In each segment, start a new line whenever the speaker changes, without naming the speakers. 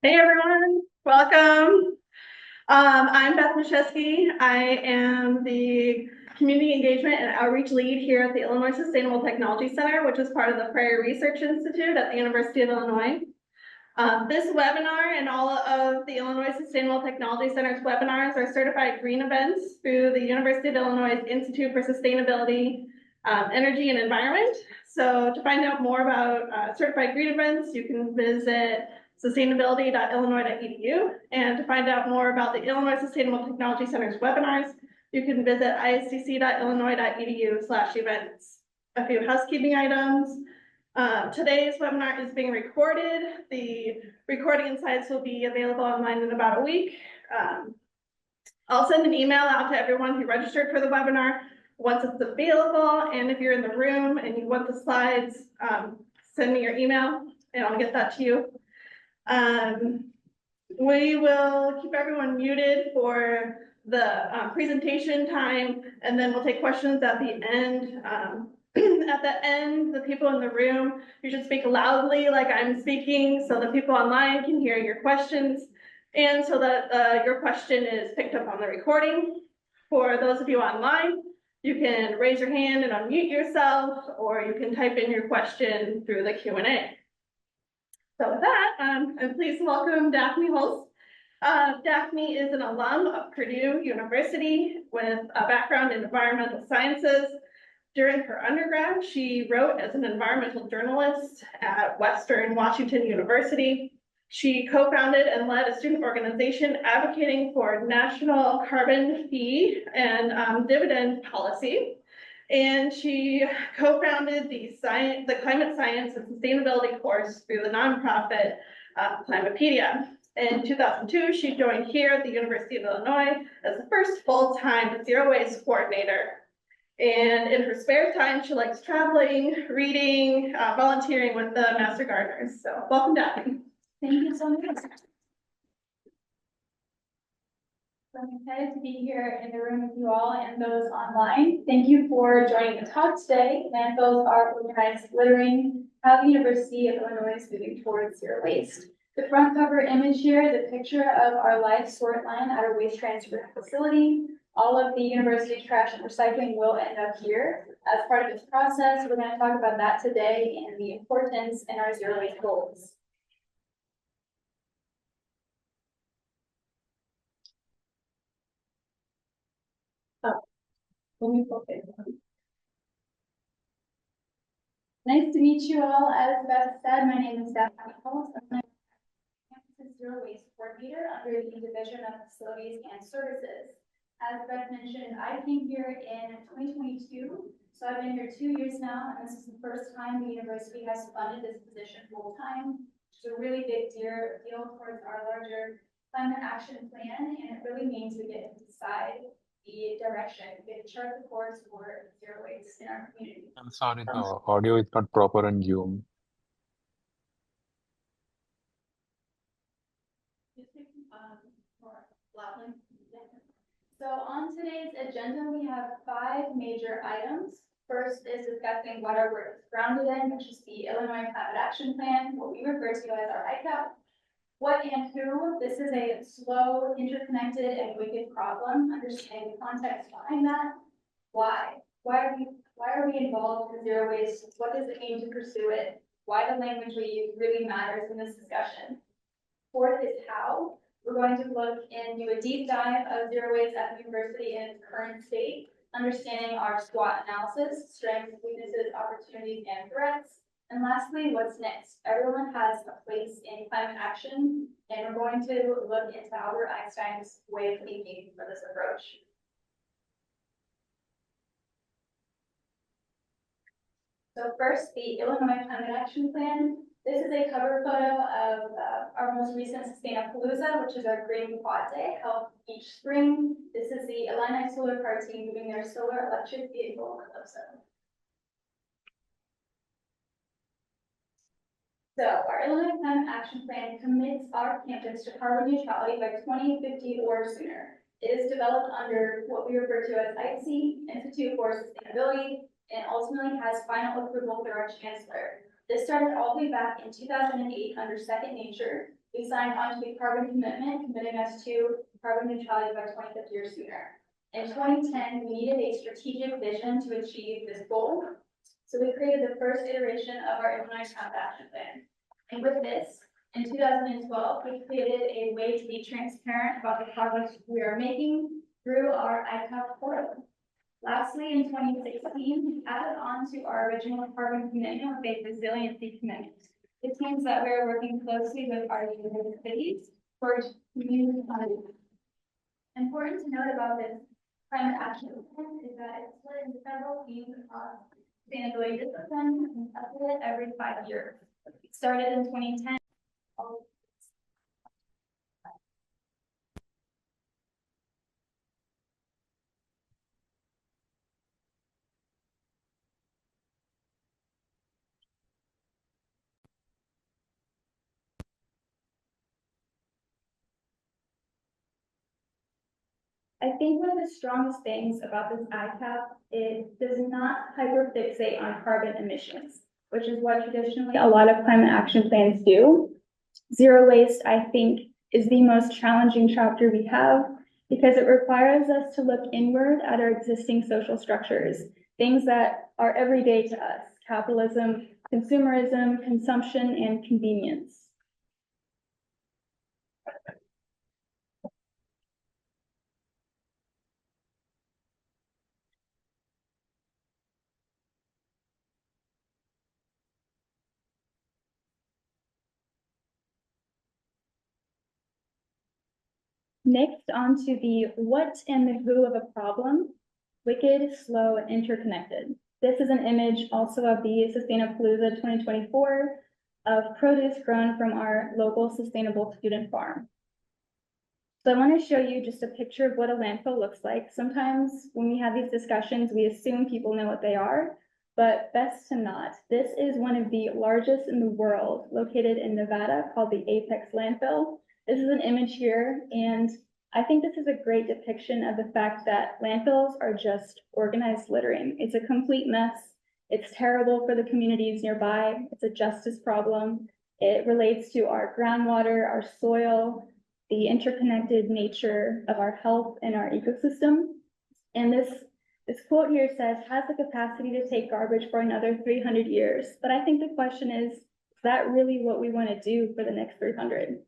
Hey everyone, welcome. I'm Beth Machesky. I am the Community Engagement and Outreach Lead here at the Illinois Sustainable Technology Center, which is part of the Prairie Research Institute at the University of Illinois. This webinar and all of the Illinois Sustainable Technology Center's webinars are certified green events through the University of Illinois Institute for Sustainability, Energy and Environment. So to find out more about certified green events, you can visit sustainability.illinois.edu. And to find out more about the Illinois Sustainable Technology Center's webinars, you can visit isdc.illinois.edu/events. A few housekeeping items. Today's webinar is being recorded. The recording and slides will be available online in about a week. I'll send an email out to everyone who registered for the webinar once it's available. And if you're in the room and you want the slides, send me your email and I'll get that to you. We will keep everyone muted for the presentation time, and then we'll take questions at the end. At the end, the people in the room, you should speak loudly like I'm speaking so the people online can hear your questions and so that your question is picked up on the recording. For those of you online, you can raise your hand and unmute yourself, or you can type in your question through the Q&A. So with that, I'm pleased to welcome Daphne Hulse. Daphne is an alum of Purdue University with a background in environmental sciences. During her undergrad, she wrote as an environmental journalist at Western Washington University. She co-founded and led a student organization advocating for national carbon fee and dividend policy. And she co-founded the Climate Science and Sustainability course through the nonprofit Climapedia. In 2002, she joined here at the University of Illinois as the first full-time zero waste coordinator. And in her spare time, she likes traveling, reading, volunteering with the Master Gardeners. So welcome, Daphne.
Thank you so much. So I'm excited to be here in the room with you all and those online. Thank you for joining the talk today. Landfills are organized littering, how the University of Illinois is moving towards zero waste. The front cover image here is a picture of our live sort line at our waste transfer facility. All of the university trash and recycling will end up here. As part of this process, we're going to talk about that today and the importance in our zero waste goals. Let me focus. Nice to meet you all. As Beth said, my name is Daphne Hulse. I'm campus zero waste coordinator under the Division of Facilities and Services. As Beth mentioned, I came here in 2022, so I've been here 2 years now, and this is the first time the university has funded this position full time. It's a really big deal towards our larger climate action plan, and it really means we get to decide the direction, we get to chart the course for zero waste in our community.
I'm sorry, the audio is not proper on Zoom.
So on today's agenda, we have 5 major items. First is discussing what our work is grounded in, which is the Illinois Climate Action Plan, what we refer to as our ICAP. What and who? This is a slow, interconnected, and wicked problem. Understanding the context behind that. Why? Why are we involved in zero waste? What does it mean to pursue it? Why the language we use really matters in this discussion. Fourth is how. We're going to look and do a deep dive of zero waste at the university in its current state, understanding our SWOT analysis, strengths, weaknesses, opportunities, and threats. And lastly, what's next? Everyone has a place in climate action, and we're going to look into Albert Einstein's way of thinking for this approach. So first, the Illinois Climate Action Plan. This is a cover photo of our most recent Sustainapalooza, which is our green quad day held each spring. This is the Illini Solar Car team moving their solar electric vehicle, Hulse. So our Illinois Climate Action Plan commits our campus to carbon neutrality by 2050 or sooner. It is developed under what we refer to as IC, Institute for Sustainability, and ultimately has final approval through our chancellor. This started all the way back in 2008 under Second Nature. We signed on to the carbon commitment, committing us to carbon neutrality by 2050 or sooner. In 2010, we needed a strategic vision to achieve this goal. So we created the first iteration of our Illinois Climate Action Plan. And with this, in 2012, we created a way to be transparent about the progress we are making through our ICAP portal. Lastly, in 2016, we added on to our original carbon commitment with a resiliency commitment. It means that we are working closely with our cities for community planning. Important to note about this climate action plan is that it's split into several themes across sustainability disciplines and updated every 5 years. It started in 2010. I think one of the strongest things about this ICAP is it does not hyperfixate on carbon emissions, which is what traditionally a lot of climate action plans do. Zero waste, I think, is the most challenging chapter we have because it requires us to look inward at our existing social structures, things that are everyday to us: capitalism, consumerism, consumption, and convenience. Next, on to the what and the who of a problem: wicked, slow, and interconnected. This is an image also of the Sustainapalooza 2024 of produce grown from our local sustainable student farm. So I want to show you just a picture of what a landfill looks like. Sometimes when we have these discussions, we assume people know what they are, but best to not. This is one of the largest in the world, located in Nevada, called the Apex Landfill. This is an image here, and I think this is a great depiction of the fact that landfills are just organized littering. It's a complete mess. It's terrible for the communities nearby. It's a justice problem. It relates to our groundwater, our soil, the interconnected nature of our health and our ecosystem. And this quote here says, has the capacity to take garbage for another 300 years. But I think the question is that really what we want to do for the next 300?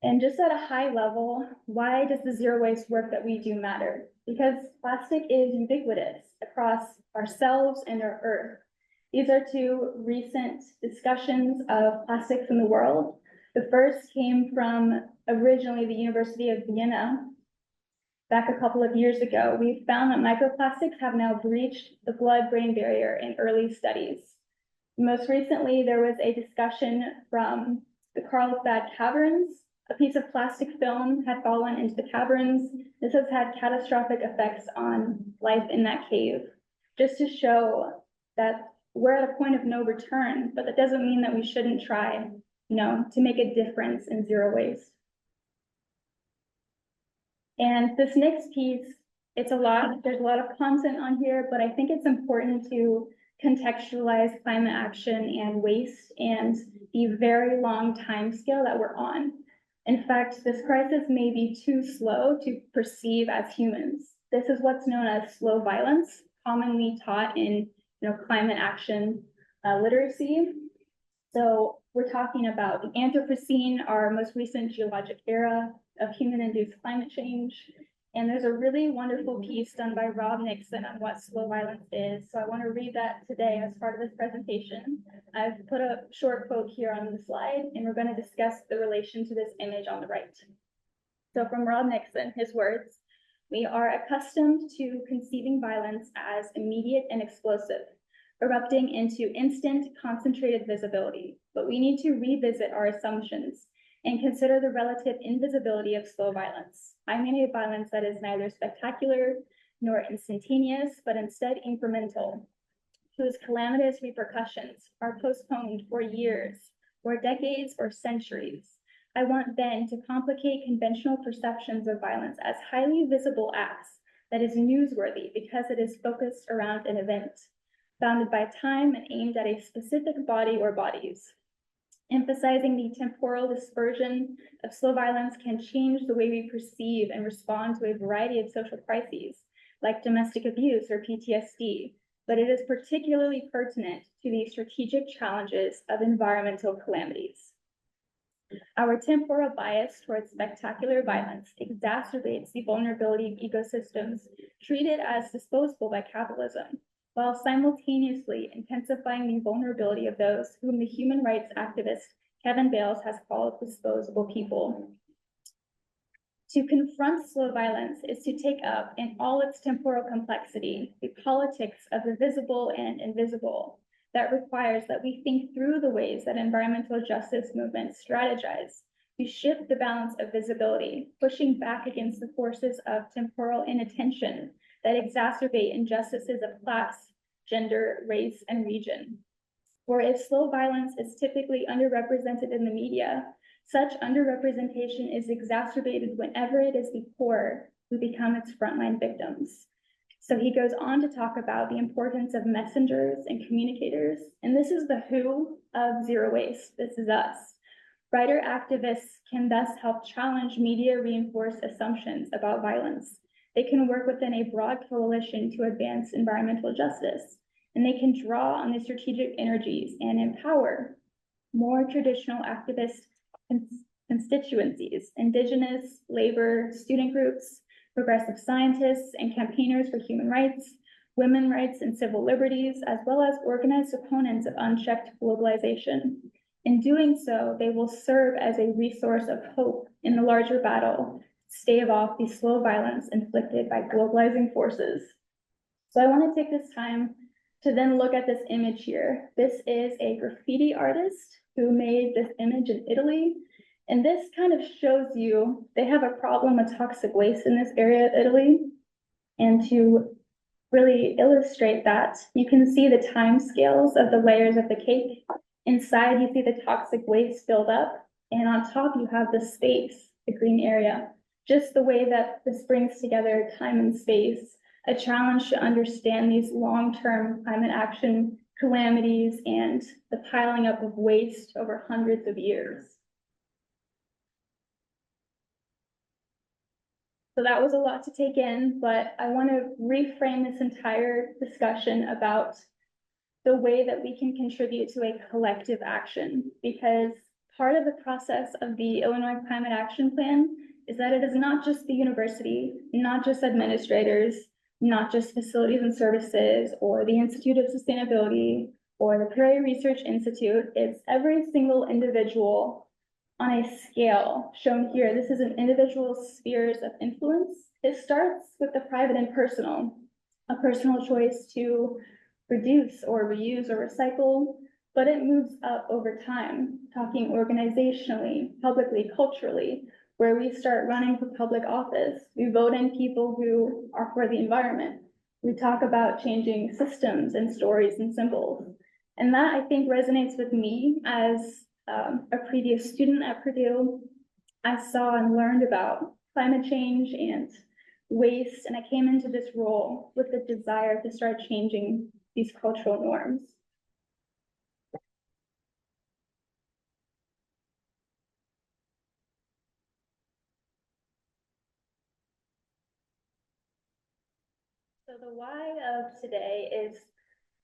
And just at a high level, why does the zero waste work that we do matter? Because plastic is ubiquitous across ourselves and our earth. These are two recent discussions of plastics in the world. The first came from originally the University of Vienna back a couple of years ago. We found that microplastics have now breached the blood-brain barrier in early studies. Most recently, there was a discussion from the Carlsbad Caverns. A piece of plastic film had fallen into the caverns. This has had catastrophic effects on life in that cave, just to show that we're at a point of no return, but that doesn't mean that we shouldn't try, to make a difference in zero waste. And this next piece, there's a lot of content on here, but I think it's important to contextualize climate action and waste and the very long time scale that we're on. In fact, this crisis may be too slow to perceive as humans. This is what's known as slow violence, commonly taught in climate action literacy. So we're talking about the Anthropocene, our most recent geologic era of human-induced climate change. And there's a really wonderful piece done by Rob Nixon on what slow violence is. So I want to read that today as part of this presentation. I've put a short quote here on the slide, and we're going to discuss the relation to this image on the right. So from Rob Nixon, his words: "We are accustomed to conceiving violence as immediate and explosive, erupting into instant, concentrated visibility. But we need to revisit our assumptions and consider the relative invisibility of slow violence. I mean a violence that is neither spectacular nor instantaneous, but instead incremental, whose calamitous repercussions are postponed for years, or decades, or centuries. I want then to complicate conventional perceptions of violence as highly visible acts that is newsworthy because it is focused around an event, bounded by time and aimed at a specific body or bodies.
Emphasizing the temporal dispersion of slow violence can change the way we perceive and respond to a variety of social crises, like domestic abuse or PTSD, but it is particularly pertinent to the strategic challenges of environmental calamities. Our temporal bias towards spectacular violence exacerbates the vulnerability of ecosystems treated as disposable by capitalism, while simultaneously intensifying the vulnerability of those whom the human rights activist Kevin Bales has called disposable people. To confront slow violence is to take up in all its temporal complexity the politics of the visible and invisible that requires that we think through the ways that environmental justice movements strategize. We shift the balance of visibility, pushing back against the forces of temporal inattention that exacerbate injustices of class, gender, race, and region. For if slow violence is typically underrepresented in the media, such underrepresentation is exacerbated whenever it is the poor who become its frontline victims. So he goes on to talk about the importance of messengers and communicators, and this is the who of zero waste. This is us. Writer activists can thus help challenge media reinforced assumptions about violence. They can work within a broad coalition to advance environmental justice, and they can draw on the strategic energies and empower more traditional activist constituencies, indigenous, labor, student groups, progressive scientists, and campaigners for human rights, women's rights and civil liberties, as well as organized opponents of unchecked globalization. In doing so, they will serve as a resource of hope in the larger battle, stave off the slow violence inflicted by globalizing forces. So I want to take this time to then look at this image here. This is a graffiti artist who made this image in Italy. And this kind of shows you, they have a problem with toxic waste in this area of Italy. And to really illustrate that, you can see the time scales of the layers of the cake. Inside, you see the toxic waste filled up. And on top, you have the space, the green area. Just the way that this brings together time and space, a challenge to understand these long-term climate action calamities and the piling up of waste over hundreds of years. So that was a lot to take in, but I want to reframe this entire discussion about the way that we can contribute to a collective action, because part of the process of the Illinois Climate Action Plan is that it is not just the university, not just administrators, not just facilities and services, or the Institute of Sustainability, or the Prairie Research Institute. It's every single individual on a scale shown here. This is an individual spheres of influence. It starts with the private and personal, a personal choice to reduce or reuse or recycle, but it moves up over time, talking organizationally, publicly, culturally, where we start running for public office. We vote in people who are for the environment. We talk about changing systems and stories and symbols. And that, I think, resonates with me as a previous student at Purdue. I saw and learned about climate change and waste, and I came into this role with the desire to start changing these cultural norms. So the why of today is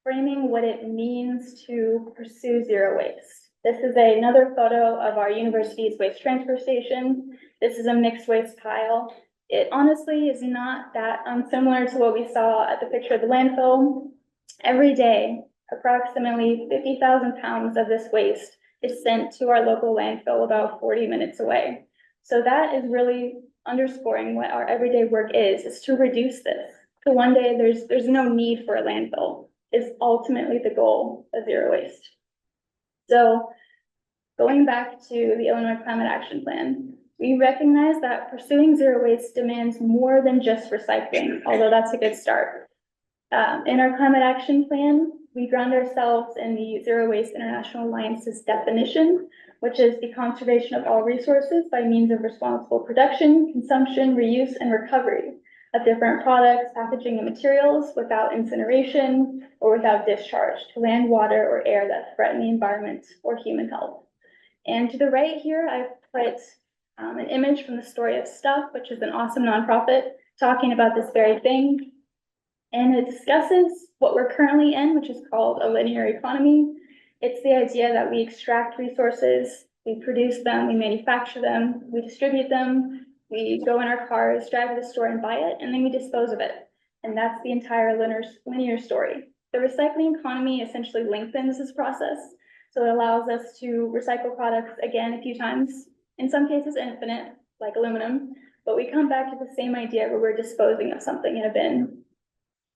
framing what it means to pursue zero waste. This is another photo of our university's waste transfer station. This is a mixed waste pile. It honestly is not that unsimilar to what we saw at the picture of the landfill. Every day, approximately 50,000 pounds of this waste is sent to our local landfill about 40 minutes away. So that is really underscoring what our everyday work is to reduce this. So one day there's no need for a landfill is ultimately the goal of zero waste. So going back to the Illinois Climate Action Plan, we recognize that pursuing zero waste demands more than just recycling, although that's a good start. In our Climate Action Plan, we ground ourselves in the Zero Waste International Alliance's definition, which is the conservation of all resources by means of responsible production, consumption, reuse, and recovery of different products, packaging, and materials without incineration or without discharge to land, water, or air that threaten the environment or human health. And to the right here, I've put an image from the Story of Stuff, which is an awesome nonprofit talking about this very thing. And it discusses what we're currently in, which is called a linear economy. It's the idea that we extract resources, we produce them, we manufacture them, we distribute them, we go in our cars, drive to the store and buy it, and then we dispose of it. And that's the entire linear story. The recycling economy essentially lengthens this process. So it allows us to recycle products again a few times, in some cases infinite, like aluminum, but we come back to the same idea where we're disposing of something in a bin.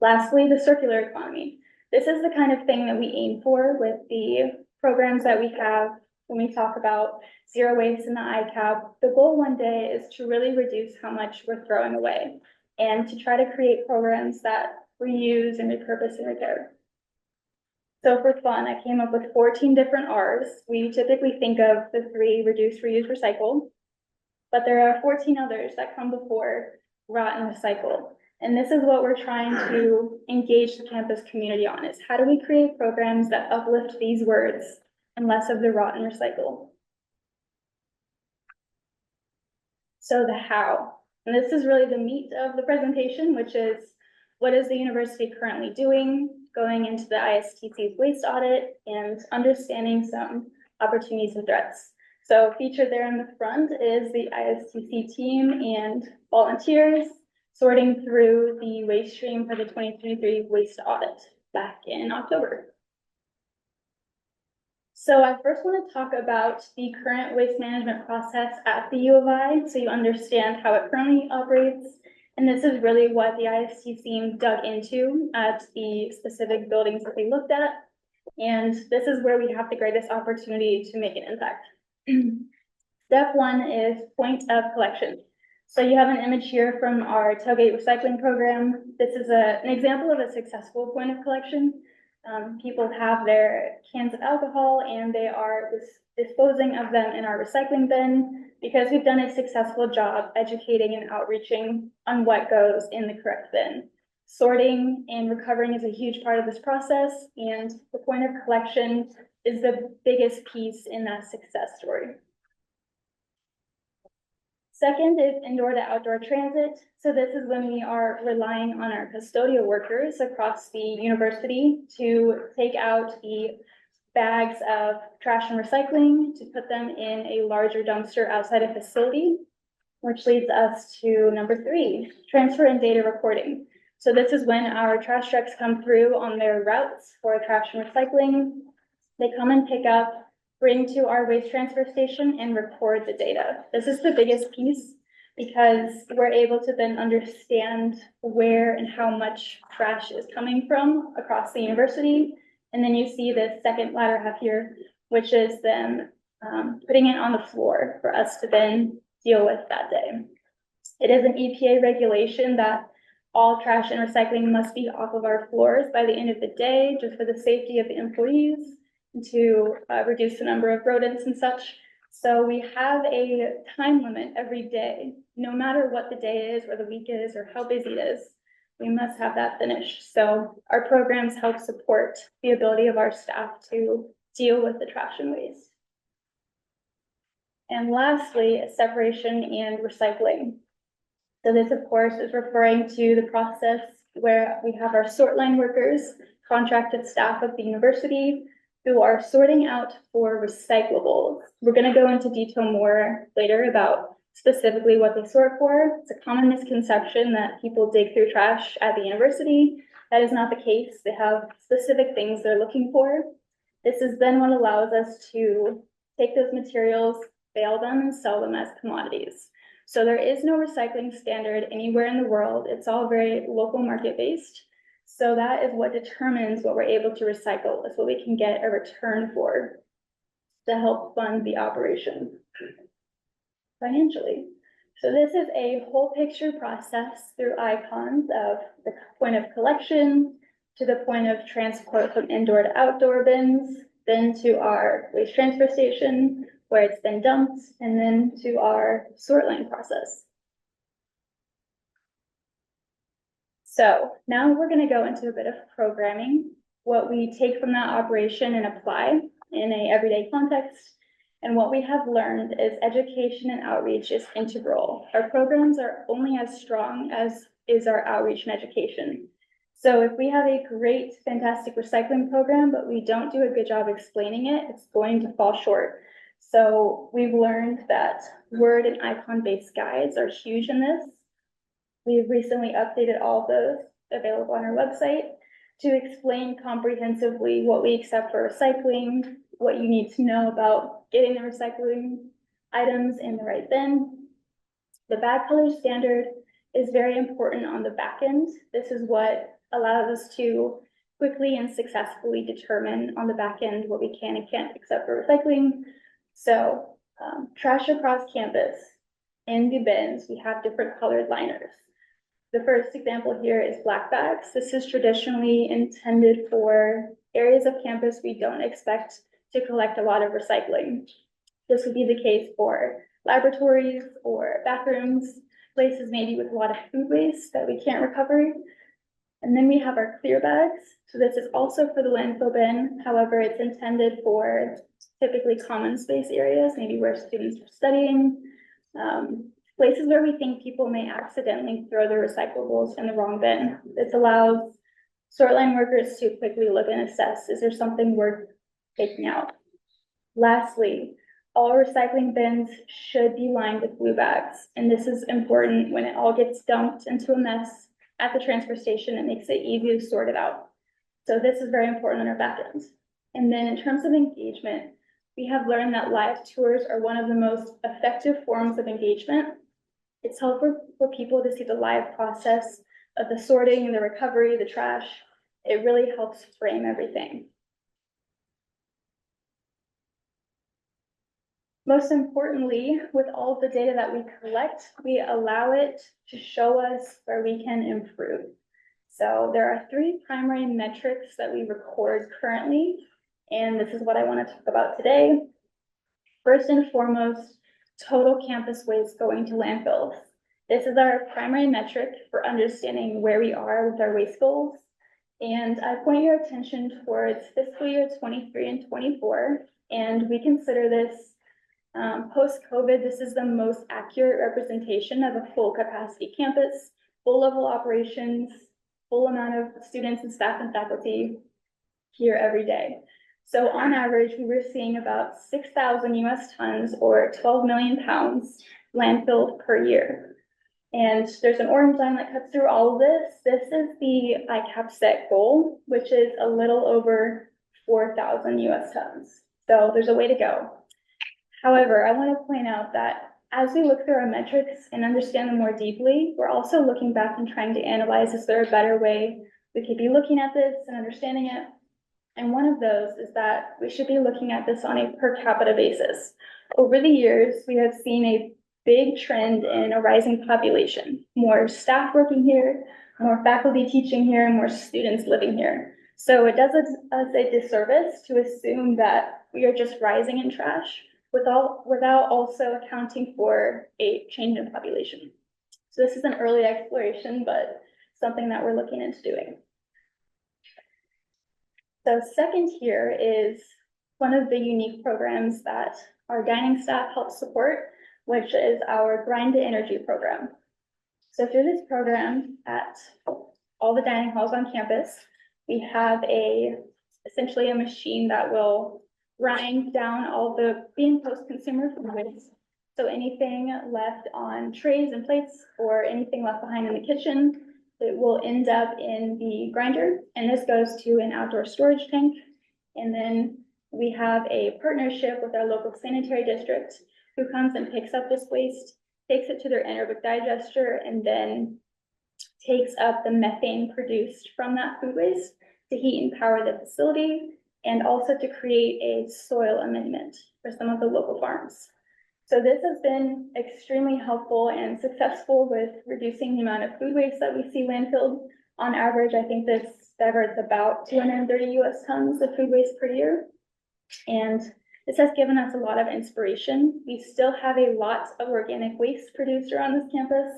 Lastly, the circular economy. This is the kind of thing that we aim for with the programs that we have when we talk about zero waste in the ICAP. The goal one day is to really reduce how much we're throwing away and to try to create programs that reuse and repurpose and repair. So for fun, I came up with 14 different R's. We typically think of the 3, reduce, reuse, recycle, but there are 14 others that come before rot and recycle. And this is what we're trying to engage the campus community on, is how do we create programs that uplift these words and less of the rot and recycle. So the how, and this is really the meat of the presentation, which is what is the university currently doing, going into the ISTC's waste audit and understanding some opportunities and threats. So featured there in the front is the ISTC team and volunteers sorting through the waste stream for the 2023 waste audit back in October. So I first want to talk about the current waste management process at the U of I, so you understand how it currently operates. And this is really what the IST team dug into at the specific buildings that they looked at. And this is where we have the greatest opportunity to make an impact. Step 1 is point of collection. So you have an image here from our tailgate recycling program. This is an example of a successful point of collection. People have their cans of alcohol and they are disposing of them in our recycling bin because we've done a successful job educating and outreaching on what goes in the correct bin. Sorting and recovering is a huge part of this process, and the point of collection is the biggest piece in that success story. Second is indoor to outdoor transit. So this is when we are relying on our custodial workers across the university to take out the bags of trash and recycling, to put them in a larger dumpster outside a facility, which leads us to number 3, transfer and data recording. So this is when our trash trucks come through on their routes for trash and recycling. They come and pick up, bring to our waste transfer station and record the data. This is the biggest piece because we're able to then understand where and how much trash is coming from across the university. And then you see the second latter half here, which is then putting it on the floor for us to then deal with that day. It is an EPA regulation that all trash and recycling must be off of our floors by the end of the day, just for the safety of the employees, to reduce the number of rodents and such. So we have a time limit every day, no matter what the day is or the week is or how busy it is, we must have that finished. So our programs help support the ability of our staff to deal with the trash and waste. And lastly, separation and recycling. So this, of course, is referring to the process where we have our sort line workers, contracted staff of the university, who are sorting out for recyclables. We're going to go into detail more later about specifically what they sort for. It's a common misconception that people dig through trash at the university. That is not the case. They have specific things they're looking for. This is then what allows us to take those materials, bale them, and sell them as commodities. So there is no recycling standard anywhere in the world. It's all very local market based. So that is what determines what we're able to recycle. That's what we can get a return for to help fund the operation financially. So this is a whole picture process through icons of the point of collection to the point of transport from indoor to outdoor bins, then to our waste transfer station where it's then dumped, and then to our sort line process. So now we're going to go into a bit of programming, what we take from that operation and apply in a everyday context. And what we have learned is education and outreach is integral. Our programs are only as strong as is our outreach and education. So if we have a great, fantastic recycling program, but we don't do a good job explaining it, it's going to fall short. So we've learned that word and icon-based guides are huge in this. We've recently updated all of those available on our website to explain comprehensively what we accept for recycling, what you need to know about getting the recycling items in the right bin. The bag color standard is very important on the back end. This is what allows us to quickly and successfully determine on the back end what we can and can't accept for recycling. So trash across campus, in the bins, we have different colored liners. The first example here is black bags. This is traditionally intended for areas of campus we don't expect to collect a lot of recycling. This would be the case for laboratories or bathrooms, places maybe with a lot of food waste that we can't recover. And then we have our clear bags. So this is also for the landfill bin. However, it's intended for typically common space areas, maybe where students are studying, places where we think people may accidentally throw their recyclables in the wrong bin. This allows sort line workers to quickly look and assess, is there something worth taking out? Lastly, all recycling bins should be lined with blue bags. And this is important when it all gets dumped into a mess at the transfer station. It makes it easy to sort it out. So this is very important on our back end. And then in terms of engagement, we have learned that live tours are one of the most effective forms of engagement. It's helpful for people to see the live process of the sorting, the recovery, the trash. It really helps frame everything. Most importantly, with all of the data that we collect, we allow it to show us where we can improve. So there are 3 primary metrics that we record currently, and this is what I want to talk about today. First and foremost, total campus waste going to landfills. This is our primary metric for understanding where we are with our waste goals. And I point your attention towards fiscal year 23 and 24, and we consider this post-COVID, this is the most accurate representation of a full capacity campus, full level operations, full amount of students and staff and faculty here every day. So on average, we were seeing about 6,000 US tons or 12 million pounds landfilled per year. And there's an orange line that cuts through all of this. This is the ICAP set goal, which is a little over 4,000 US tons. So there's a way to go. However, I want to point out that as we look through our metrics and understand them more deeply, we're also looking back and trying to analyze, is there a better way we could be looking at this and understanding it? And one of those is that we should be looking at this on a per capita basis. Over the years, we have seen a big trend in a rising population, more staff working here, more faculty teaching here, and more students living here. So it does us a disservice to assume that we are just rising in trash without also accounting for a change in population. So this is an early exploration, but something that we're looking into doing. So second here is one of the unique programs that our dining staff helps support, which is our Grind to Energy program. So through this program at all the dining halls on campus, we have essentially a machine that will grind down all the being post-consumer food waste. So anything left on trays and plates or anything left behind in the kitchen, it will end up in the grinder, and this goes to an outdoor storage tank. And then we have a partnership with our local sanitary district who comes and picks up this waste, takes it to their anaerobic digester, and then takes up the methane produced from that food waste to heat and power the facility, and also to create a soil amendment for some of the local farms. So this has been extremely helpful and successful with reducing the amount of food waste that we see landfilled. On average, I think this diverts about 230 US tons of food waste per year. And this has given us a lot of inspiration. We still have a lot of organic waste produced around this campus.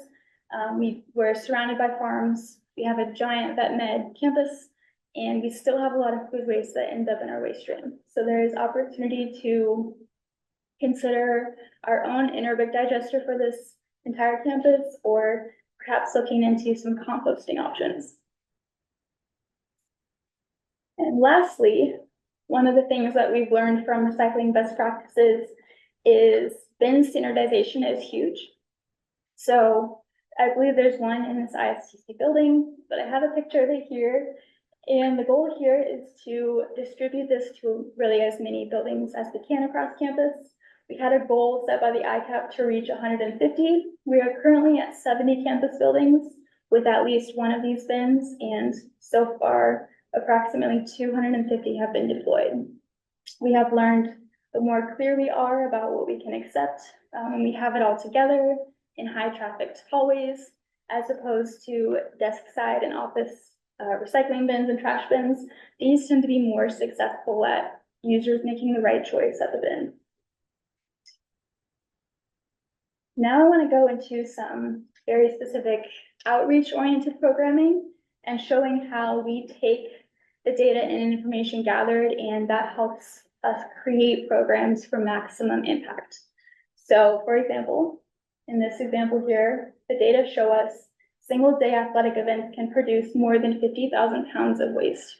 We're surrounded by farms. We have a giant vet med campus, and we still have a lot of food waste that ends up in our waste stream. So there is opportunity to consider our own anaerobic digester for this entire campus, or perhaps looking into some composting options. And lastly, one of the things that we've learned from recycling best practices is bin standardization is huge. So I believe there's one in this ISTC building, but I have a picture of it here. And the goal here is to distribute this to really as many buildings as we can across campus. We had a goal set by the ICAP to reach 150. We are currently at 70 campus buildings with at least one of these bins, and so far approximately 250 have been deployed. We have learned the more clear we are about what we can accept when we have it all together in high trafficked hallways, as opposed to desk side and office recycling bins and trash bins. These tend to be more successful at users making the right choice at the bin. Now I want to go into some very specific outreach-oriented programming and showing how we take the data and information gathered, and that helps us create programs for maximum impact. So, for example, in this example here, the data show us single-day athletic events can produce more than 50,000 pounds of waste.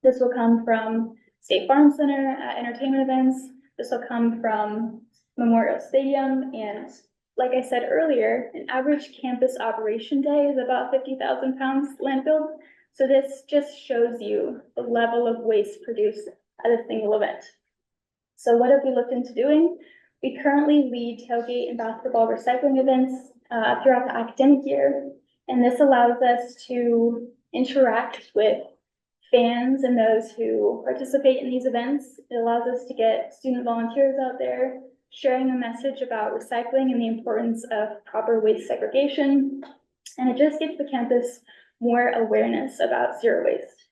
This will come from State Farm Center at entertainment events. This will come from Memorial Stadium, and like I said earlier, an average campus operation day is about 50,000 pounds landfill. So this just shows you the level of waste produced at a single event. So what have we looked into doing? We currently lead tailgate and basketball recycling events throughout the academic year. And this allows us to interact with fans and those who participate in these events. It allows us to get student volunteers out there sharing a message about recycling and the importance of proper waste segregation. And it just gives the campus more awareness about zero waste.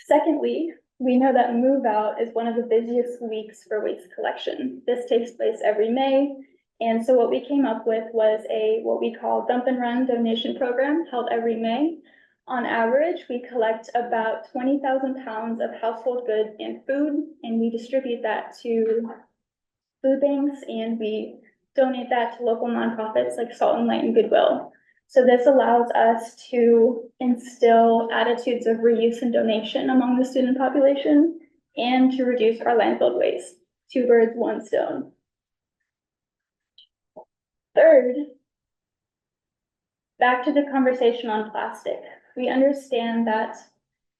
Secondly, we know that move out is one of the busiest weeks for waste collection. This takes place every May. And so what we came up with was what we call dump and run donation program held every May. On average, we collect about 20,000 pounds of household goods and food, and we distribute that to food banks, and we donate that to local nonprofits like Salt and Light and Goodwill. So this allows us to instill attitudes of reuse and donation among the student population and to reduce our landfill waste. 2 birds, 1 stone. Third, back to the conversation on plastic. We understand that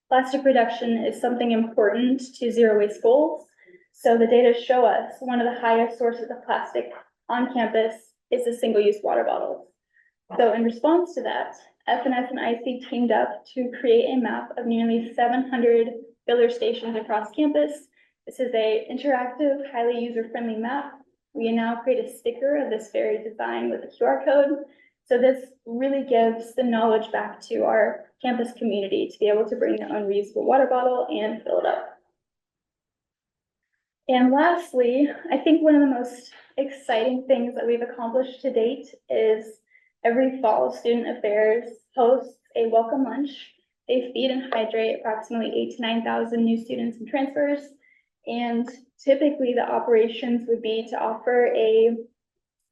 plastic reduction is something important to zero waste goals. So the data show us one of the highest sources of plastic on campus is the single-use water bottles. So in response to that, FNS and IC teamed up to create a map of nearly 700 filler stations across campus. This is an interactive, highly user-friendly map. We now create a sticker of this very design with a QR code. So this really gives the knowledge back to our campus community to be able to bring their own reusable water bottle and fill it up. And lastly, I think one of the most exciting things that we've accomplished to date is every fall, Student Affairs hosts a welcome lunch. They feed and hydrate approximately 8,000 to 9,000 new students and transfers. And typically the operations would be to offer a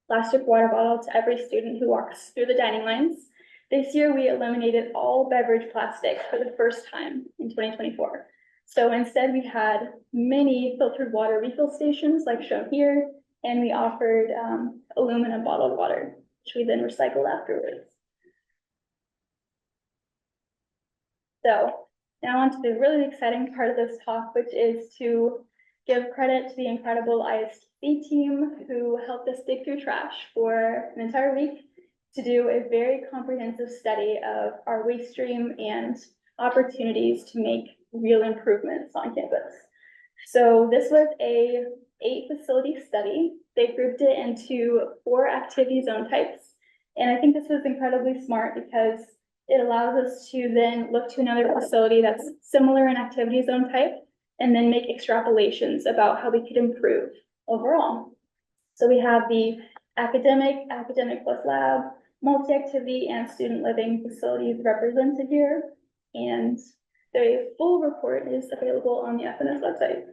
plastic water bottle to every student who walks through the dining lines. This year, we eliminated all beverage plastic for the first time in 2024. So instead, we had many filtered water refill stations like shown here, and we offered aluminum bottled water, which we then recycled afterwards. So now on to the really exciting part of this talk, which is to give credit to the incredible ISTC team who helped us dig through trash for an entire week to do a very comprehensive study of our waste stream and opportunities to make real improvements on campus. So this was a 8-facility study. They grouped it into 4 activity zone types. And I think this was incredibly smart because it allows us to then look to another facility that's similar in activity zone type and then make extrapolations about how we could improve overall. So we have the academic plus lab, multi-activity, and student living facilities represented here. And the full report is available on the FNS website.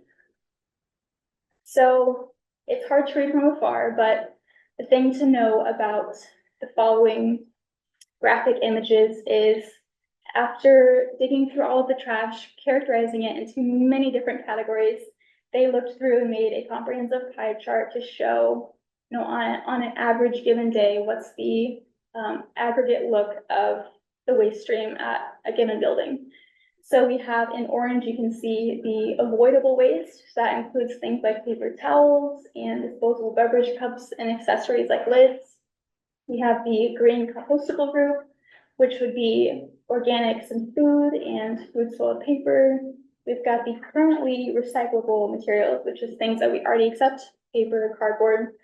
So it's hard to read from afar, but the thing to know about the following graphic images is after digging through all of the trash, characterizing it into many different categories, they looked through and made a comprehensive pie chart to show, on an average given day, what's the aggregate look of the waste stream at a given building. So we have in orange, you can see the avoidable waste. That includes things like paper towels and disposable beverage cups and accessories like lids. We have the green compostable group, which would be organics and food soiled paper. We've got the currently recyclable materials, which is things that we already accept, paper, cardboard.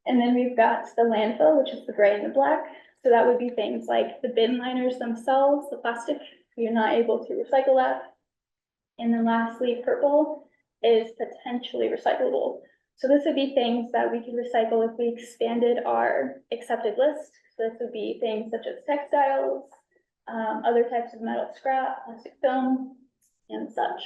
And then we've got the landfill, which is the gray and the black. So that would be things like the bin liners themselves, the plastic, we are not able to recycle that. And then lastly, purple is potentially recyclable. So this would be things that we could recycle if we expanded our accepted list. So this would be things such as textiles, other types of metal scrap, plastic film, and such.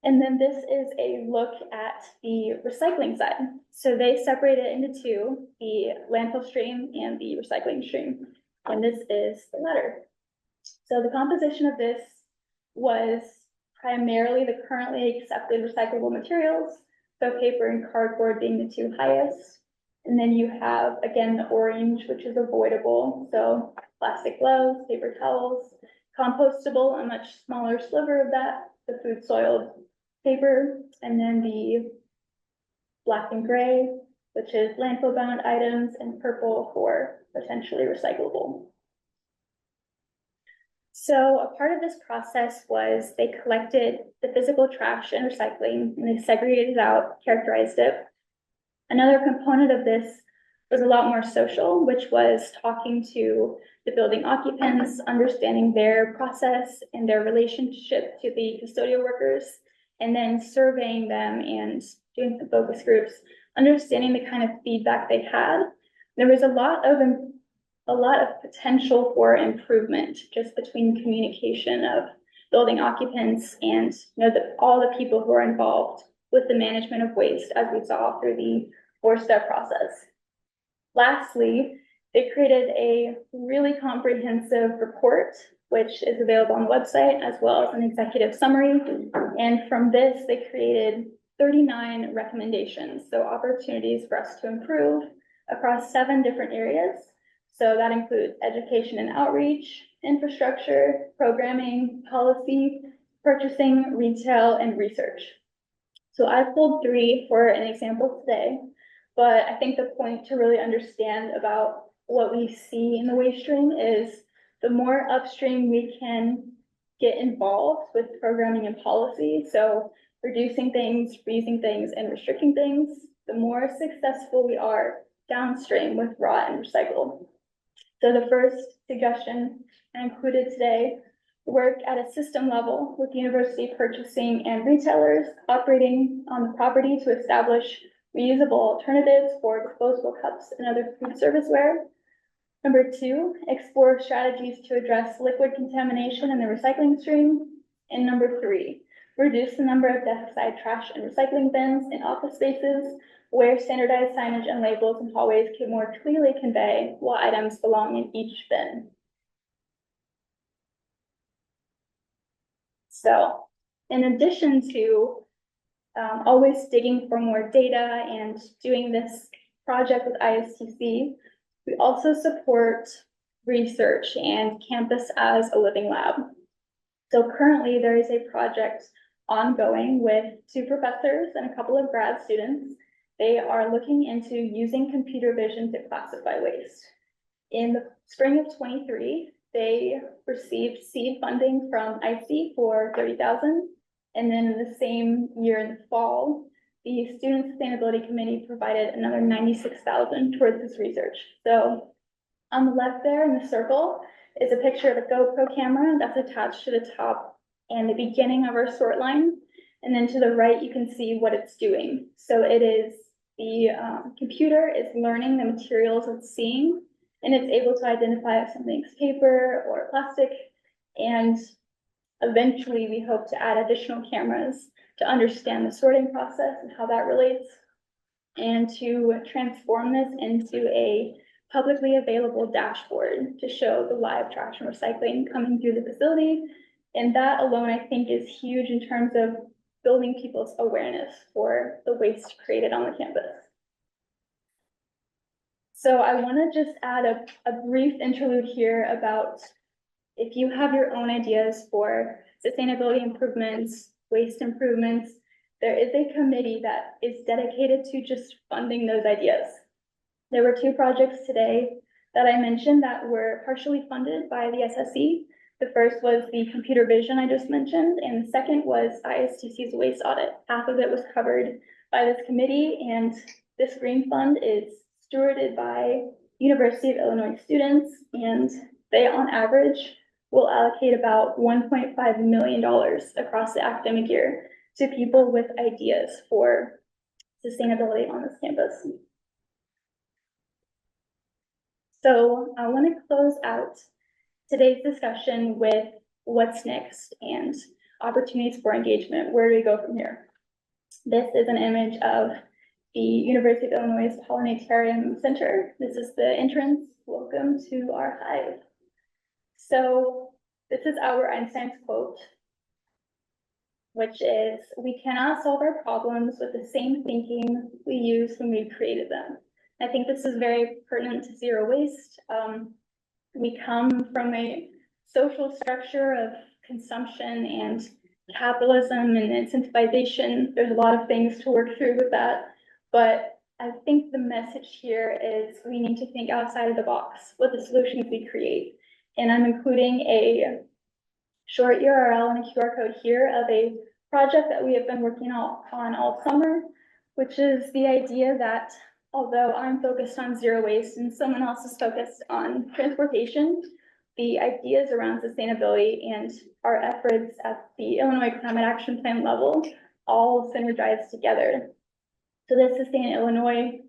And then this is a look at the recycling side. So they separate it into two, the landfill stream and the recycling stream. And this is the latter. So the composition of this was primarily the currently accepted recyclable materials, so paper and cardboard being the two highest. And then you have, again, the orange, which is avoidable, so plastic gloves, paper towels, compostable, a much smaller sliver of that, the food soiled paper, and then the black and gray, which is landfill bound items, and purple for potentially recyclable. So a part of this process was they collected the physical trash and recycling, and they segregated it out, characterized it. Another component of this was a lot more social, which was talking to the building occupants, understanding their process and their relationship to the custodial workers, and then surveying them and doing some focus groups, understanding the kind of feedback they had. There was a lot of potential for improvement just between communication of building occupants and all the people who are involved with the management of waste, as we saw through the 4-step process. Lastly, they created a really comprehensive report, which is available on the website, as well as an executive summary. And from this, they created 39 recommendations, so opportunities for us to improve across 7 different areas. So that includes education and outreach, infrastructure, programming, policy, purchasing, retail, and research. So I pulled 3 for an example today, but I think the point to really understand about what we see in the waste stream is the more upstream we can get involved with programming and policy, so reducing things, reusing things, and restricting things, the more successful we are downstream with raw and recycle. So the first suggestion I included today, work at a system level with university purchasing and retailers operating on the property to establish reusable alternatives for disposable cups and other food serviceware. Number 2, explore strategies to address liquid contamination in the recycling stream. And number 3, reduce the number of desk-side trash and recycling bins in office spaces where standardized signage and labels in hallways can more clearly convey what items belong in each bin. So, in addition to always digging for more data and doing this project with ISTC, we also support research and campus as a living lab. So currently there is a project ongoing with 2 professors and a couple of grad students. They are looking into using computer vision to classify waste. In the spring of 23, they received seed funding from IC for $30,000. And then in the same year in the fall, the Student Sustainability Committee provided another $96,000 towards this research. So on the left there in the circle is a picture of a GoPro camera that's attached to the top and the beginning of our sort line. And then to the right, you can see what it's doing. So it is the computer is learning the materials it's seeing, and it's able to identify if something's paper or plastic. And Eventually, we hope to add additional cameras to understand the sorting process and how that relates, and to transform this into a publicly available dashboard to show the live trash and recycling coming through the facility. And that alone, I think, is huge in terms of building people's awareness for the waste created on the campus. So I want to just add a brief interlude here about if you have your own ideas for sustainability improvements, waste improvements, there is a committee that is dedicated to just funding those ideas. There were 2 projects today that I mentioned that were partially funded by the SSE. The first was the computer vision I just mentioned, and the second was ISTC's waste audit. Half of it was covered by this committee, and this green fund is stewarded by University of Illinois students, and they on average will allocate about $1.5 million across the academic year to people with ideas for sustainability on this campus. So I want to close out today's discussion with what's next and opportunities for engagement. Where do we go from here? This is an image of the University of Illinois Pollinatarium Center. This is the entrance. Welcome to our hive. So this is Albert Einstein's quote, which is, "We cannot solve our problems with the same thinking we used when we created them." I think this is very pertinent to zero waste. We come from a social structure of consumption and capitalism and incentivization. There's a lot of things to work through with that. But I think the message here is we need to think outside of the box with the solutions we create. And I'm including a short URL and a QR code here of a project that we have been working on all summer, which is the idea that although I'm focused on zero waste and someone else is focused on transportation, the ideas around sustainability and our efforts at the Illinois Climate Action Plan level all synergize together. So the Sustain Illinois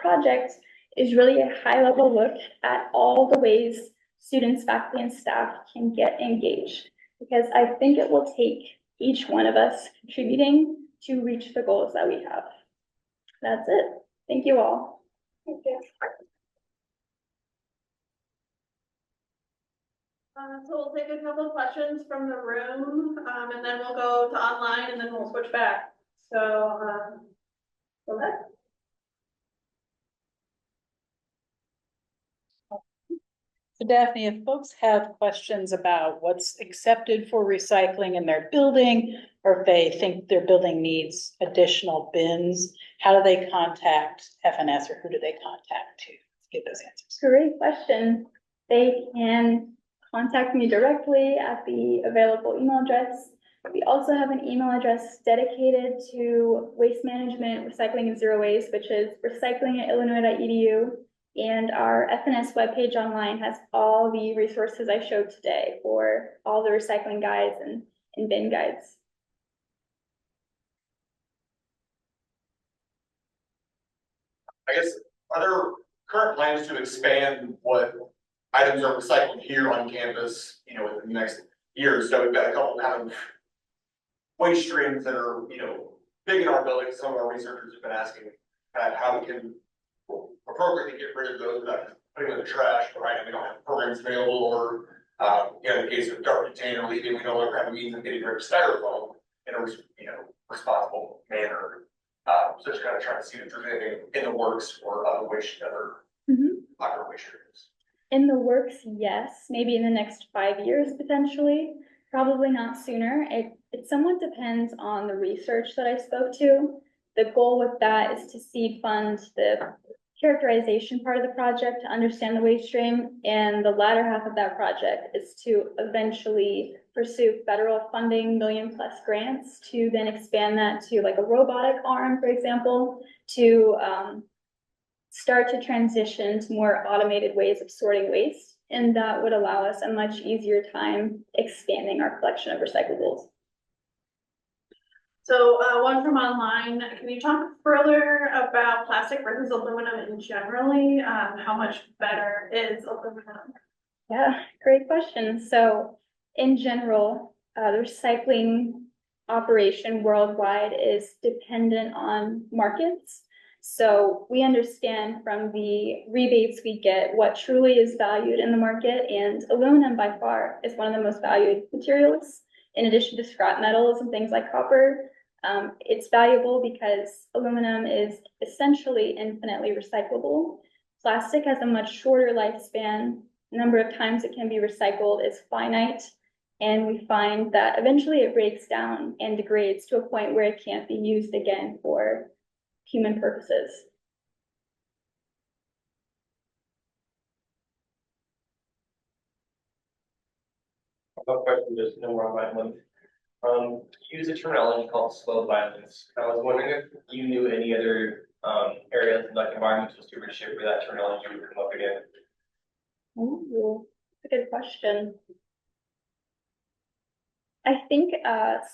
project is really a high-level look at all the ways students, faculty, and staff can get engaged, because I think it will take each one of us contributing to reach the goals that we have. That's it. Thank you all. Thank you.
So we'll take a couple of questions from the room, and then we'll go to online, and then we'll switch back. So, go ahead.
So Daphne, if folks have questions about what's accepted for recycling in their building, or if they think their building needs additional bins, how do they contact FNS, or who do they contact to get those answers?
Great question. They can contact me directly at the available email address. We also have an email address dedicated to waste management, recycling, and zero waste, which is recycling@illinois.edu. And our FNS webpage online has all the resources I showed today for all the recycling guides and bin guides.
I guess, are there current plans to expand what items are recycled here on campus, you know, in the next year or so? We've got a couple kind of waste streams that are, you know, big in our building. Some of our researchers have been asking how we can appropriately get rid of those without just putting them in the trash, but right now we don't have programs available, or you know, in the case of dark container leaving, we no longer have a means of getting rid of styrofoam in a responsible manner. So just kind of trying to see if there's anything in the works or other popular waste streams.
In the works, yes, maybe in the next 5 years, potentially, probably not sooner. It somewhat depends on the research that I spoke to. The goal with that is to seed fund the characterization part of the project to understand the waste stream, and the latter half of that project is to eventually pursue federal funding, million-plus grants, to then expand that to like a robotic arm, for example, to start to transition to more automated ways of sorting waste, and that would allow us a much easier time expanding our collection of recyclables.
So one from online, can you talk further about plastic versus aluminum in generally? How much better is aluminum?
Yeah, great question. So in general, the recycling operation worldwide is dependent on markets. So we understand from the rebates we get what truly is valued in the market, and aluminum by far is one of the most valued materials, in addition to scrap metals and things like copper. It's valuable because aluminum is essentially infinitely recyclable. Plastic has a much shorter lifespan. The number of times it can be recycled is finite. And we find that eventually it breaks down and degrades to a point where it can't be used again for human purposes.
A question, just no more on my one. You use a terminology called slow violence. I was wondering if you knew any other areas like environmental stewardship where that terminology would come up again.
Ooh, that's a good question. I think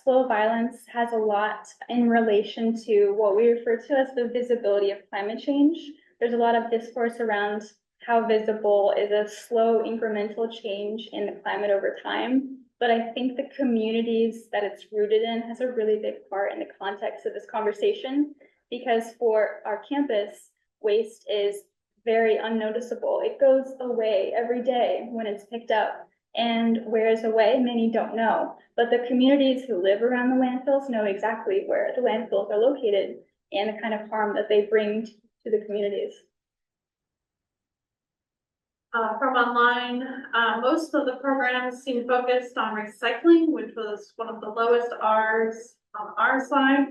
slow violence has a lot in relation to what we refer to as the visibility of climate change. There's a lot of discourse around how visible is a slow incremental change in the climate over time. But I think the communities that it's rooted in has a really big part in the context of this conversation, because for our campus, waste is very unnoticeable. It goes away every day when it's picked up, and where it's away, many don't know. But the communities who live around the landfills know exactly where the landfills are located and the kind of harm that they bring to the communities.
From online, most of the programs seem focused on recycling, which was one of the lowest R's on our side.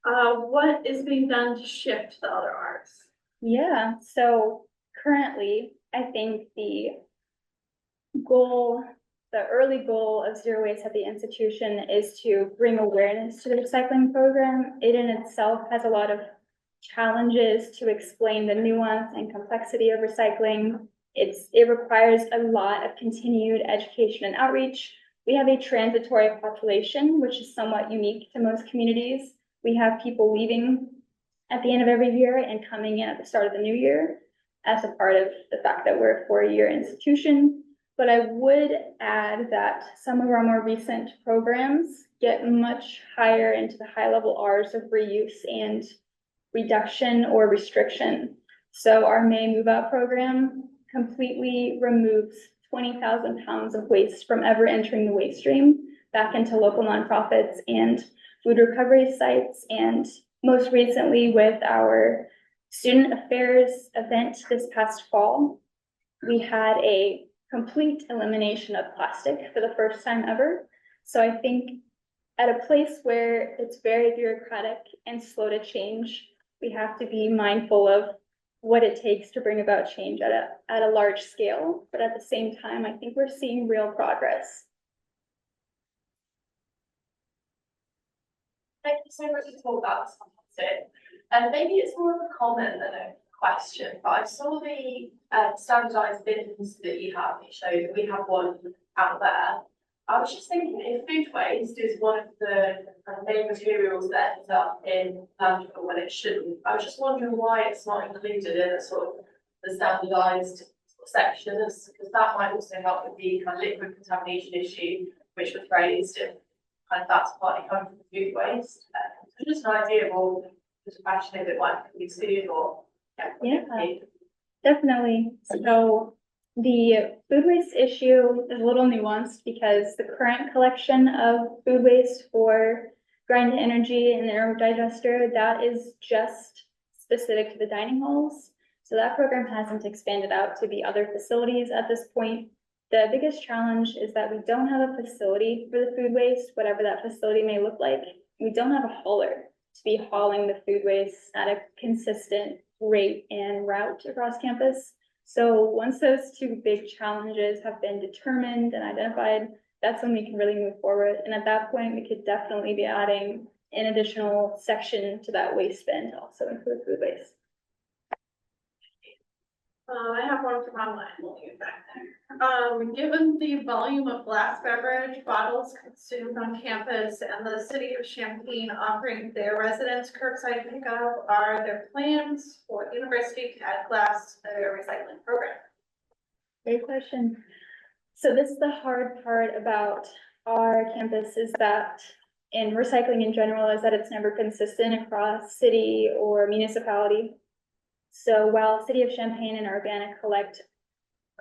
What is being done to shift the other R's?
Yeah, so currently, I think the early goal of zero waste at the institution is to bring awareness to the recycling program. It in itself has a lot of challenges to explain the nuance and complexity of recycling. It requires a lot of continued education and outreach. We have a transitory population, which is somewhat unique to most communities. We have people leaving at the end of every year and coming in at the start of the new year as a part of the fact that we're a 4-year institution. But I would add that some of our more recent programs get much higher into the high level R's of reuse and reduction or restriction. So our May Move Out program completely removes 20,000 pounds of waste from ever entering the waste stream back into local nonprofits and food recovery sites. And most recently with our student affairs event this past fall, we had a complete elimination of plastic for the first time ever. So I think at a place where it's very bureaucratic and slow to change, we have to be mindful of what it takes to bring about change at a large scale. But at the same time, I think we're seeing real progress.
Thank you so much for talking about this fantastic. And maybe it's more of a comment than a question, but I saw the standardized bins that you have. It showed that we have one out there. I was just thinking, if food waste is one of the main materials that ends up in landfill when it shouldn't, I was just wondering why it's not included in a sort of the standardized section, because that might also help with the kind of liquid contamination issue, which was raised, and kind of that's partly coming from food waste. So just an idea of all the question if it might be included or
Yeah, definitely. So the food waste issue is a little nuanced because the current collection of food waste for grind to energy and the anaerobic digester, that is just specific to the dining halls. So that program hasn't expanded out to the other facilities at this point. The biggest challenge is that we don't have a facility for the food waste, whatever that facility may look like. We don't have a hauler to be hauling the food waste at a consistent rate and route across campus. So once those two big challenges have been determined and identified, that's when we can really move forward. And at that point, we could definitely be adding an additional section to that waste bin to also include food waste.
I have one from online. We'll leave it back there. Given the volume of glass beverage bottles consumed on campus and the city of Champaign offering their residents curbside pickup, are there plans for the university to add glass to their recycling program?
Great question. So this is the hard part about our campus is that, in recycling in general, is that it's never consistent across city or municipality. So while City of Champaign and Urbana collect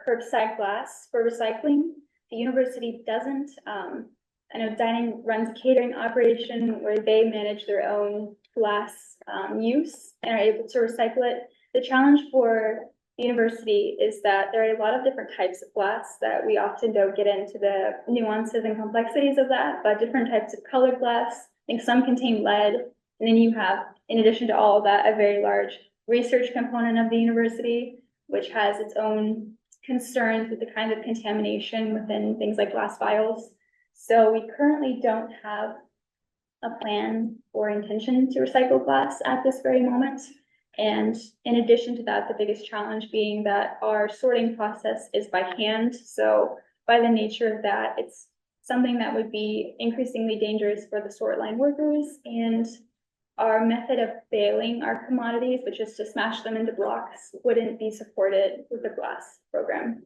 curbside glass for recycling, the university doesn't. I know Dining runs a catering operation where they manage their own glass use and are able to recycle it. The challenge for the university is that there are a lot of different types of glass that we often don't get into the nuances and complexities of that, but different types of colored glass. I think some contain lead, and then you have, in addition to all of that, a very large research component of the university, which has its own concerns with the kind of contamination within things like glass vials. So we currently don't have a plan or intention to recycle glass at this very moment. And in addition to that, the biggest challenge being that our sorting process is by hand. So by the nature of that, it's something that would be increasingly dangerous for the sort line workers. And our method of baling our commodities, which is to smash them into blocks, wouldn't be supported with the glass program.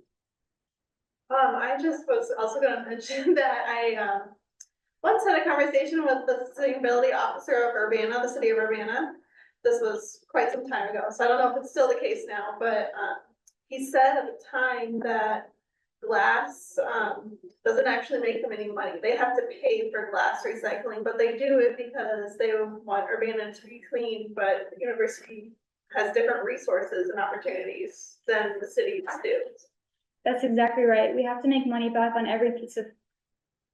I just was also gonna mention that I, once had a conversation with the sustainability officer of Urbana, the city of Urbana. This was quite some time ago, so I don't know if it's still the case now, but, he said at the time that glass, doesn't actually make them any money. They have to pay for glass recycling, but they do it because they want Urbana to be clean, but the university has different resources and opportunities than the cities do.
That's exactly right. We have to make money back on every piece of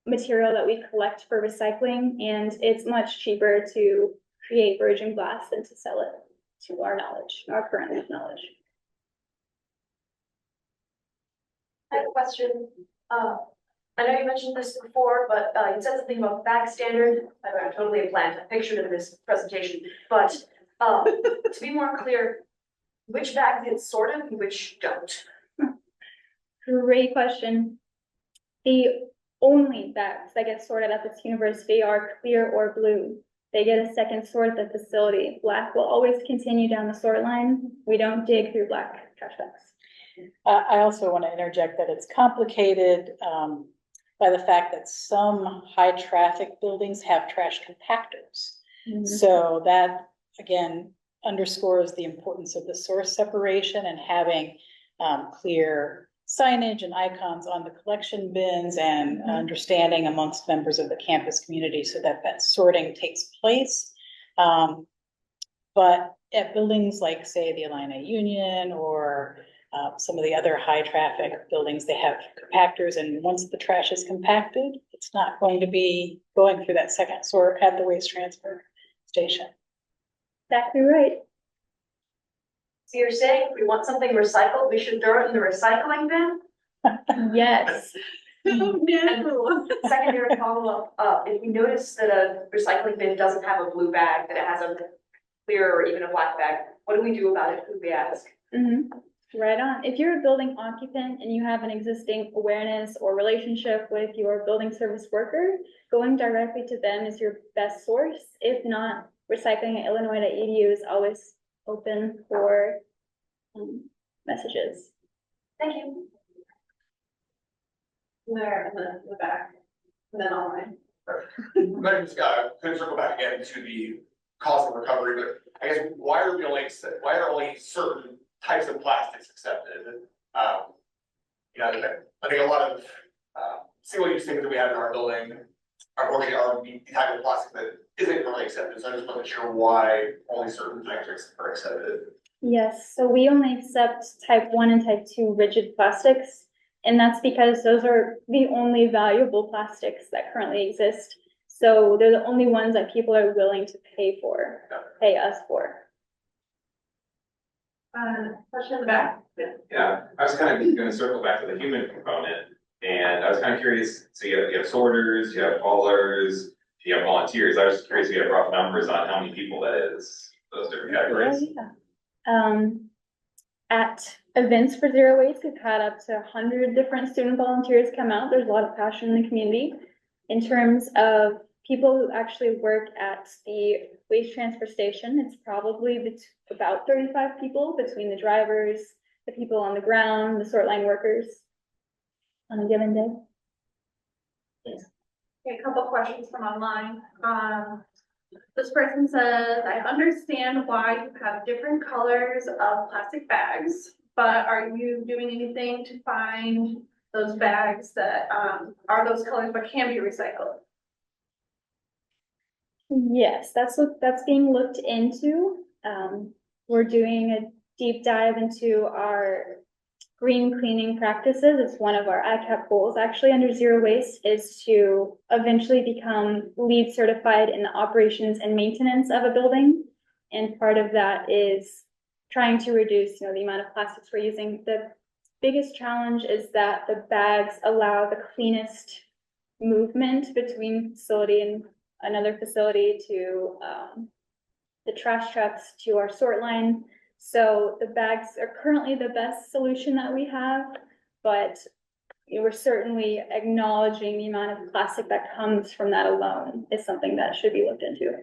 material that we collect for recycling, and it's much cheaper to create virgin glass than to sell it, to our knowledge, our current knowledge.
I have a question. I know you mentioned this before, but you said something about bag standard. I totally have planned. I pictured it in this presentation, but to be more clear, which bags get sorted and which don't?
Great question. The only bags that get sorted at this university are clear or blue. They get a second sort at the facility. Black will always continue down the sort line. We don't dig through black trash bags.
I also want to interject that it's complicated by the fact that some high traffic buildings have trash compactors. So that, again, underscores the importance of the source separation and having clear signage and icons on the collection bins and understanding amongst members of the campus community so that that sorting takes place. But at buildings like, say, the Illini Union or some of the other high traffic buildings, they have compactors, and once the trash is compacted, it's not going to be going through that second sort at the waste transfer station.
Exactly right.
So you're saying if we want something recycled, we should throw it in the recycling bin?
Yes.
Secondary follow-up, if we notice that a recycling bin doesn't have a blue bag, that it has a clear or even a black bag, what do we do about it? Who do we ask?
Right on. If you're a building occupant and you have an existing awareness or relationship with your building service worker, going directly to them is your best source. If not, recycling at illinois.edu is always open for messages.
Thank you.
There, and then in the back, and then online.
My name is Scott. Couldn't circle back again to the cost of recovery, but I guess why are only certain types of plastics accepted? I think a lot of single-use things that we have in our building, unfortunately, are the type of plastic that isn't really accepted. So I just wasn't sure why only certain types are accepted.
Yes, so we only accept type 1 and type 2 rigid plastics. And that's because those are the only valuable plastics that currently exist. So they're the only ones that people are willing to pay us for.
Question in the back.
Yeah, I was kind of gonna circle back to the human component, and I was kind of curious, so you have sorters, you have haulers, you have volunteers. I was just curious if you have rough numbers on how many people that is, those different categories.
At events for Zero Waste, we've had up to 100 different student volunteers come out. There's a lot of passion in the community. In terms of people who actually work at the waste transfer station, it's probably about 35 people between the drivers, the people on the ground, the sort line workers on a given day.
Okay, a couple questions from online. This person says, I understand why you have different colors of plastic bags, but are you doing anything to find those bags that are those colors but can be recycled?
Yes, that's being looked into. We're doing a deep dive into our green cleaning practices. It's one of our ICAP goals, actually, under zero waste, is to eventually become LEED certified in the operations and maintenance of a building. And part of that is trying to reduce, the amount of plastics we're using. The biggest challenge is that the bags allow the cleanest movement between facility and another facility to the trash trucks to our sort line. So the bags are currently the best solution that we have, but we're certainly acknowledging the amount of plastic that comes from that alone is something that should be looked into.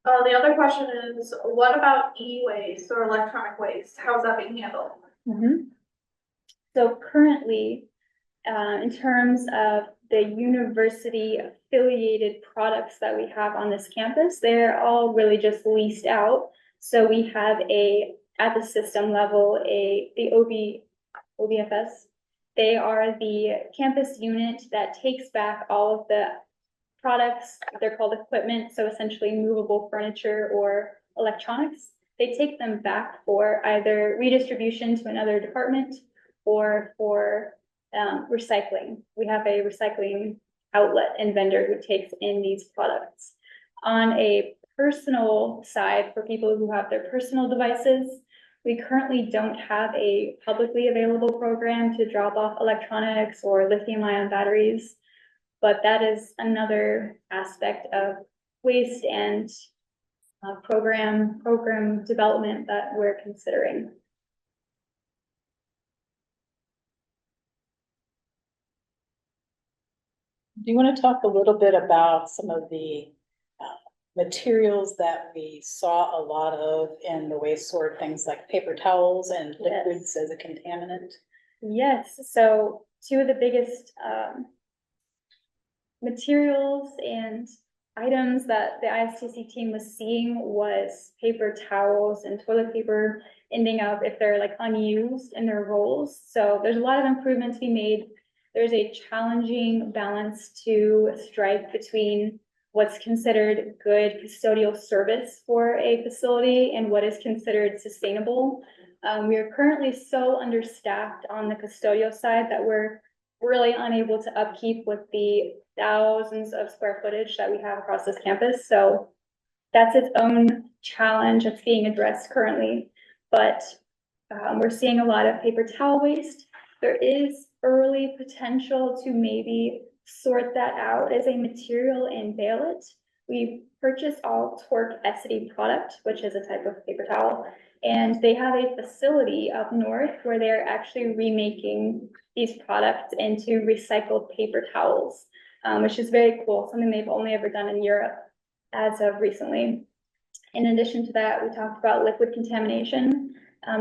The other question is, what about e-waste or electronic waste? How is that being handled?
So currently, in terms of the university affiliated products that we have on this campus, they're all really just leased out. So we have at the system level, the OBFS. They are the campus unit that takes back all of the products. They're called equipment, so essentially movable furniture or electronics. They take them back for either redistribution to another department or for recycling. We have a recycling outlet and vendor who takes in these products. On a personal side, for people who have their personal devices, we currently don't have a publicly available program to drop off electronics or lithium-ion batteries, but that is another aspect of waste and program development that we're considering.
Do you want to talk a little bit about some of the materials that we saw a lot of in the waste sort, things like paper towels and liquids as a contaminant?
Yes, so two of the biggest materials and items that the ISTC team was seeing was paper towels and toilet paper ending up, if they're like unused in their rolls. So there's a lot of improvement to be made. There's a challenging balance to strike between what's considered good custodial service for a facility and what is considered sustainable. We are currently so understaffed on the custodial side that we're really unable to upkeep with the thousands of square footage that we have across this campus. So that's its own challenge that's being addressed currently. But we're seeing a lot of paper towel waste. There is early potential to maybe sort that out as a material and bale it. We purchased all Torque Essity product, which is a type of paper towel, and they have a facility up north where they're actually remaking these products into recycled paper towels, which is very cool, something they've only ever done in Europe as of recently. In addition to that, we talked about liquid contamination.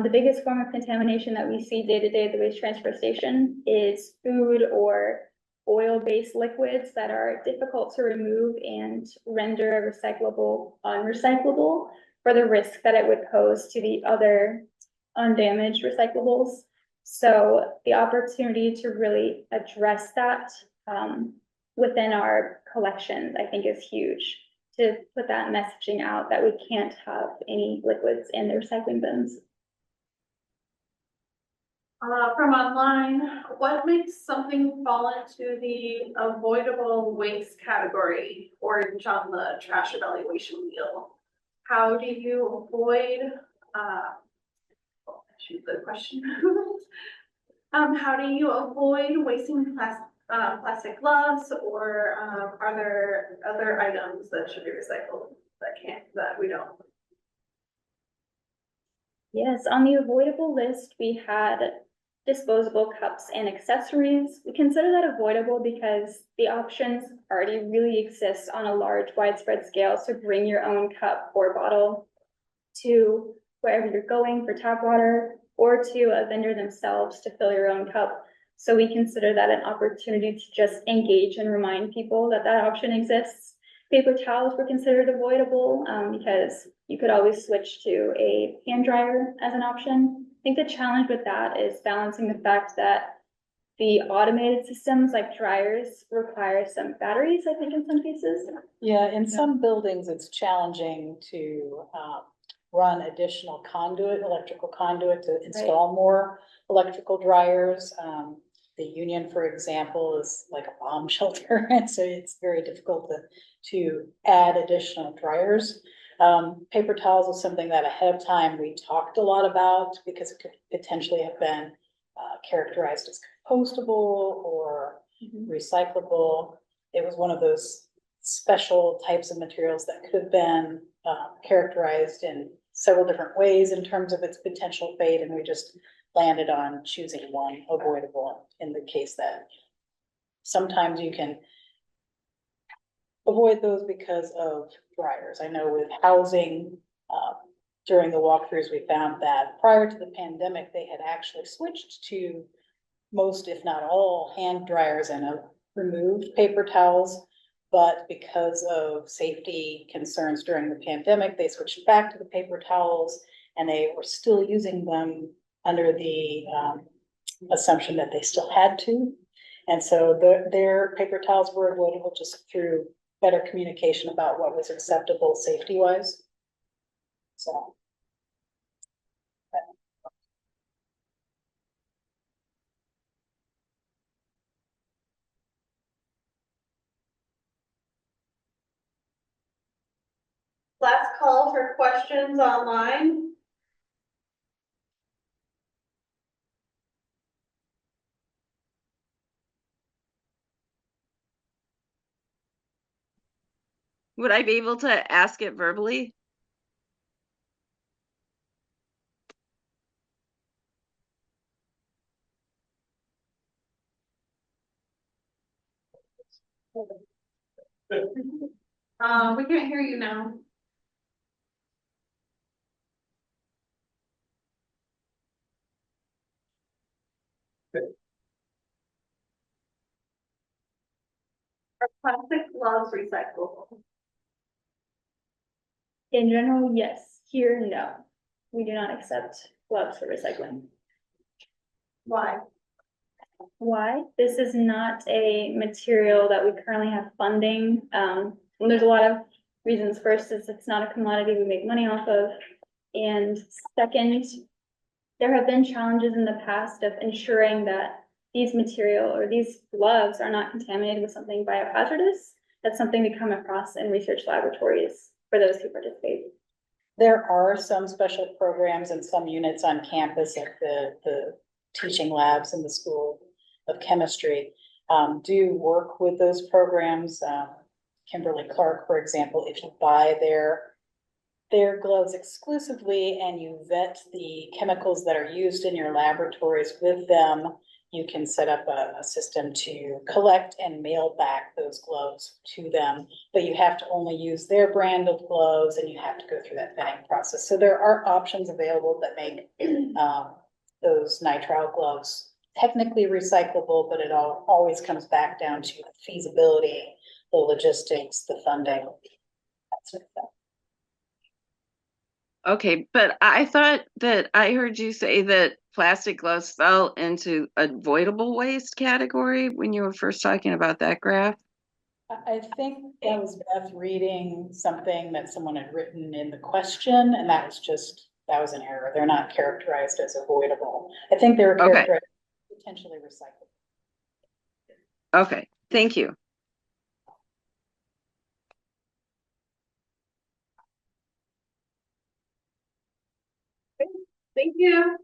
The biggest form of contamination that we see day to day at the waste transfer station is food or oil-based liquids that are difficult to remove and render recyclable unrecyclable for the risk that it would pose to the other undamaged recyclables. So the opportunity to really address that within our collections, I think, is huge, to put that messaging out that we can't have any liquids in the recycling bins.
From online, what makes something fall into the avoidable waste category or on the trash evaluation wheel? How do you avoid, shoot the question. How do you avoid wasting plastic gloves, or are there other items that should be recycled that we don't?
Yes, on the avoidable list, we had disposable cups and accessories. We consider that avoidable because the options already really exist on a large, widespread scale. So bring your own cup or bottle to wherever you're going for tap water, or to a vendor themselves to fill your own cup. So we consider that an opportunity to just engage and remind people that that option exists. Paper towels were considered avoidable, because you could always switch to a hand dryer as an option. I think the challenge with that is balancing the fact that the automated systems like dryers require some batteries, I think, in some cases.
Yeah, in some buildings, it's challenging to run additional conduit, electrical conduit to install more electrical dryers. The Union, for example, is like a bomb shelter, and so it's very difficult to add additional dryers. Paper towels is something that ahead of time we talked a lot about because it could potentially have been characterized as compostable or recyclable. It was one of those special types of materials that could have been characterized in several different ways in terms of its potential fate, and we just landed on choosing one, avoidable, in the case that sometimes you can avoid those because of dryers. I know with housing, during the walkthroughs, we found that prior to the pandemic, they had actually switched to most, if not all, hand dryers and removed paper towels. But because of safety concerns during the pandemic, they switched back to the paper towels, and they were still using them under the assumption that they still had to. And so their paper towels were avoidable just through better communication about what was acceptable safety-wise. So.
Last call for questions online.
Would I be able to ask it verbally?
We can't hear you now. Are plastic gloves recyclable?
In general, yes. Here, no. We do not accept gloves for recycling.
Why?
Why? This is not a material that we currently have funding. And there's a lot of reasons. First is it's not a commodity we make money off of. And second, there have been challenges in the past of ensuring that these material or these gloves are not contaminated with something biohazardous. That's something we come across in research laboratories for those who participate.
There are some special programs and some units on campus at the teaching labs in the School of Chemistry do work with those programs. Kimberly Clark, for example, if you buy their gloves exclusively and you vet the chemicals that are used in your laboratories with them, you can set up a system to collect and mail back those gloves to them, but you have to only use their brand of gloves and you have to go through that vetting process. So there are options available that make those nitrile gloves technically recyclable, but it always comes back down to the feasibility, the logistics, the funding, that sort of thing.
Okay, but I thought that I heard you say that plastic gloves fell into avoidable waste category when you were first talking about that graph.
I think that was Beth reading something that someone had written in the question, and that was an error. They're not characterized as avoidable. I think they're characterized as potentially recyclable.
Okay, thank you.
Thank you.